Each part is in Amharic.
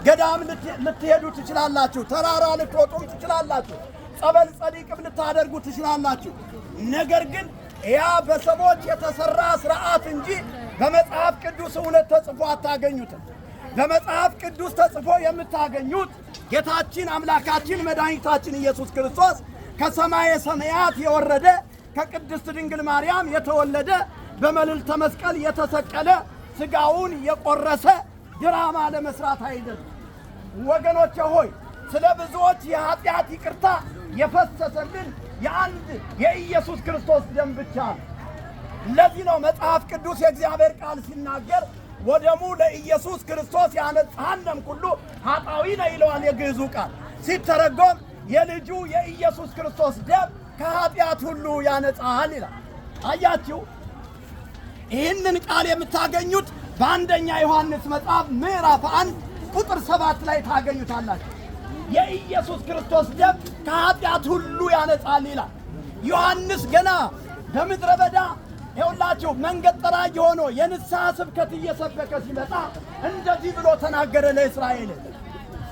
ገዳም ልትሄዱ ትችላላችሁ። ተራራ ልትወጡም ትችላላችሁ። ጸበል ጸዲቅም ልታደርጉ ትችላላችሁ። ነገር ግን ያ በሰዎች የተሰራ ሥርዓት እንጂ በመጽሐፍ ቅዱስ እውነት ተጽፎ አታገኙትም። በመጽሐፍ ቅዱስ ተጽፎ የምታገኙት ጌታችን አምላካችን መድኃኒታችን ኢየሱስ ክርስቶስ ከሰማየ ሰማያት የወረደ ከቅድስት ድንግል ማርያም የተወለደ በመልዕልተ መስቀል የተሰቀለ ሥጋውን የቆረሰ ድራማ ለመስራት አይደለም። ወገኖቼ ሆይ ስለ ብዙዎች የኃጢአት ይቅርታ የፈሰሰልን የአንድ የኢየሱስ ክርስቶስ ደም ብቻ ነው። ለዚህ ነው መጽሐፍ ቅዱስ የእግዚአብሔር ቃል ሲናገር ወደሙ ለኢየሱስ ክርስቶስ ያነጻንም ሁሉ ኃጣዊነ ይለዋል። የግዕዙ ቃል ሲተረጎም የልጁ የኢየሱስ ክርስቶስ ደም ከኃጢአት ሁሉ ያነጻል ይላል። አያችሁ፣ ይህንን ቃል የምታገኙት በአንደኛ ዮሐንስ መጽሐፍ ምዕራፍ 1 ቁጥር 7 ላይ ታገኙታላችሁ። የኢየሱስ ክርስቶስ ደም ከኃጢአት ሁሉ ያነጻል ይላል። ዮሐንስ ገና በምድረ በዳ ይኸውላችሁ መንገድ ጠራጊ ሆኖ የንስሐ ስብከት እየሰበከ ሲመጣ እንደዚህ ብሎ ተናገረ ለእስራኤል።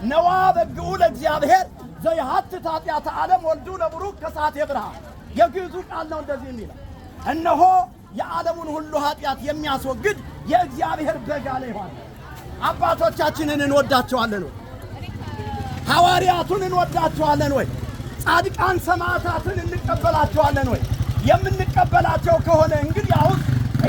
ነዋ በግዑ ለእግዚአብሔር ዘይሐትት ኃጢአተ ዓለም ወልዱ ለቡሩክ ከሳቴ ብርሃን። የግዕዙ ቃል ነው እንደዚህ የሚለው። እነሆ የዓለሙን ሁሉ ኃጢአት የሚያስወግድ የእግዚአብሔር በግ አለ ዮሐንስ። አባቶቻችንን እንወዳቸዋለን ወይ? ሐዋርያቱን እንወዳቸዋለን ወይ? ጻድቃን ሰማዕታትን እንቀበላቸዋለን ወይ? የምንቀበላቸው ከሆነ እንግዲህ አሁን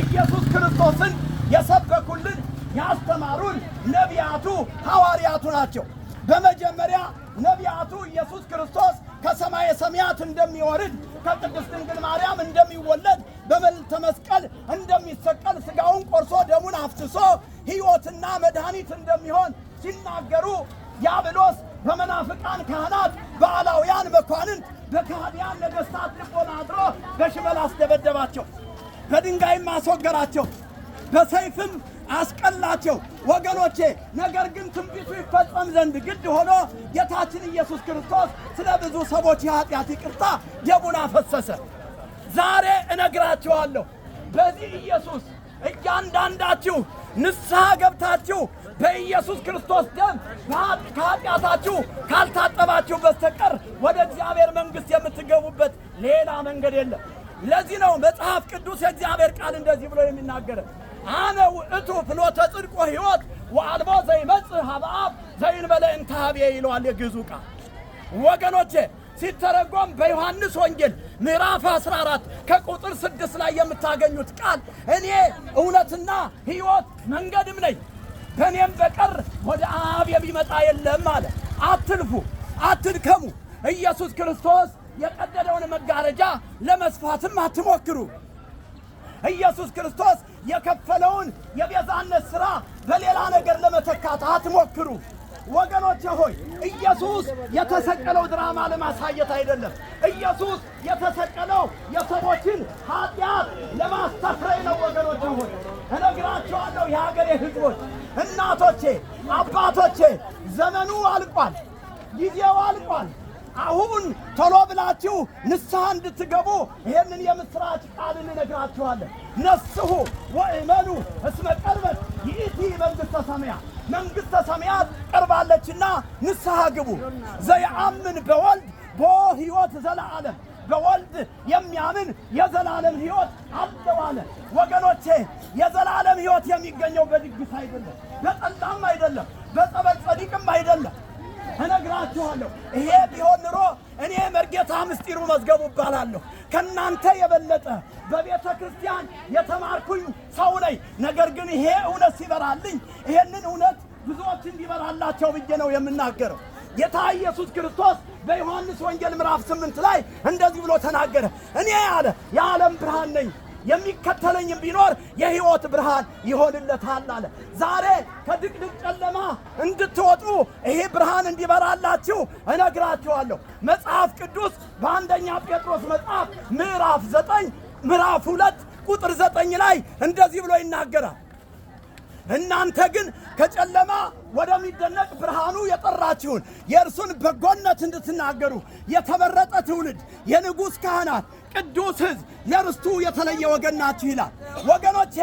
ኢየሱስ ክርስቶስን የሰበኩልን ያስተማሩን ነቢያቱ ሐዋርያቱ ናቸው። በመጀመሪያ ነቢያቱ ኢየሱስ ክርስቶስ ከሰማየ ሰማያት እንደሚወርድ ከቅድስት ድንግል ማርያም እንደሚወለድ በመልዕልተ መስቀል እንደሚሰቀል ሥጋውን ቆርሶ ደሙን አፍስሶ ሕይወትና መድኃኒት እንደሚሆን ሲናገሩ ዲያብሎስ በመናፍቃን ካህናት በአላውያን መኳንንት በካህዲያን ነገሥታት ልቦና አድሮ በሽመል አስደበደባቸው፣ በድንጋይም አስወገራቸው፣ በሰይፍም አስቀላቸው። ወገኖቼ ነገር ግን ትንቢቱ ይፈጸም ዘንድ ግድ ሆኖ ጌታችን ኢየሱስ ክርስቶስ ስለ ብዙ ሰዎች የኃጢአት ይቅርታ ደሙን አፈሰሰ። ዛሬ እነግራችኋለሁ በዚህ ኢየሱስ እያንዳንዳችሁ ንስሐ ገብታችሁ በኢየሱስ ክርስቶስ ደም ከኃጢአታችሁ ካልታጠባችሁ በስተቀር ወደ እግዚአብሔር መንግሥት የምትገቡበት ሌላ መንገድ የለም። ለዚህ ነው መጽሐፍ ቅዱስ የእግዚአብሔር ቃል እንደዚህ ብሎ የሚናገር አነ ውእቱ ፍኖተ ጽድቅ ወሕይወት ወአልቦ ዘይመጽእ ኀበ አብ ዘእንበለ እንተ ኀቤ ይለዋል የግዕዙ ቃል። ወገኖቼ ሲተረጎም በዮሐንስ ወንጌል ምዕራፍ 14 ከቁጥር 6 ላይ የምታገኙት ቃል እኔ እውነትና ሕይወት መንገድም ነኝ፣ በእኔም በቀር ወደ አብ የሚመጣ የለም አለ። አትልፉ፣ አትድከሙ። ኢየሱስ ክርስቶስ የቀደደውን መጋረጃ ለመስፋትም አትሞክሩ። ኢየሱስ ክርስቶስ የከፈለውን የቤዛነት ሥራ በሌላ ነገር ለመተካት አትሞክሩ። ወገኖቼ ሆይ ኢየሱስ የተሰቀለው ድራማ ለማሳየት አይደለም። ኢየሱስ የተሰቀለው የሰዎችን ኃጢአት ለማስተስረይ ነው። ወገኖቼ ሆይ እነግራችኋለሁ፣ የሀገሬ ሕዝቦች፣ እናቶቼ፣ አባቶቼ ዘመኑ አልቋል፣ ጊዜው አልቋል። አሁን ቶሎ ብላችሁ ንስሐ እንድትገቡ ይህንን የምሥራች ቃል እንነግራችኋለን። ነስሑ ወእመኑ እስመ ቀርበት ይእቲ መንግሥተ ሰማያት፣ መንግሥተ ሰማያት ቀርባለችና ንስሐ ግቡ። ዘየአምን በወልድ ቦ ሕይወት ዘለዓለም፣ በወልድ የሚያምን የዘላለም ሕይወት አለው አለ። ወገኖቼ የዘላለም ሕይወት የሚገኘው በድግስ አይደለም፣ በጠላም አይደለም፣ በጸበል ጸዲቅም አይደለም። እነግራችኋለሁ ይሄ ቢሆን ኑሮ እኔ መርጌታ ምስጢሩ መዝገቡ እባላለሁ። ከናንተ የበለጠ በቤተ ክርስቲያን የተማርኩኝ ሰው ነኝ። ነገር ግን ይሄ እውነት ሲበራልኝ ይሄንን እውነት ብዙዎች እንዲበራላቸው ብዬ ነው የምናገረው። ጌታ ኢየሱስ ክርስቶስ በዮሐንስ ወንጌል ምዕራፍ 8 ላይ እንደዚህ ብሎ ተናገረ። እኔ አለ የዓለም ብርሃን ነኝ፣ የሚከተለኝም ቢኖር የሕይወት ብርሃን ይሆንለታል አለ። ዛሬ ከድቅድቅ ጨለማ እንድትወጡ ይሄ ብርሃን እንዲበራላችሁ እነግራችኋለሁ። መጽሐፍ ቅዱስ በአንደኛ ጴጥሮስ መጽሐፍ ምዕራፍ 9 ምዕራፍ 2 ቁጥር 9 ላይ እንደዚህ ብሎ ይናገራል። እናንተ ግን ከጨለማ ወደሚደነቅ ብርሃኑ የጠራችሁን የእርሱን በጎነት እንድትናገሩ የተመረጠ ትውልድ፣ የንጉሥ ካህናት፣ ቅዱስ ሕዝብ፣ ለርስቱ የተለየ ወገን ናችሁ ይላል። ወገኖቼ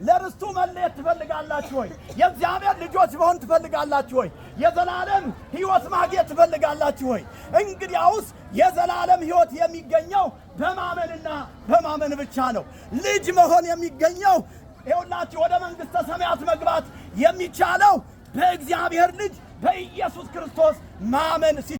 ለርስቱ መለየት ትፈልጋላችሁ ወይ? የእግዚአብሔር ልጆች መሆን ትፈልጋላችሁ ወይ? የዘላለም ሕይወት ማግኘት ትፈልጋላችሁ ወይ? እንግዲያውስ የዘላለም ሕይወት የሚገኘው በማመንና በማመን ብቻ ነው። ልጅ መሆን የሚገኘው ይኸውላችሁ ወደ መንግሥተ ሰማያት መግባት የሚቻለው በእግዚአብሔር ልጅ በኢየሱስ ክርስቶስ ማመን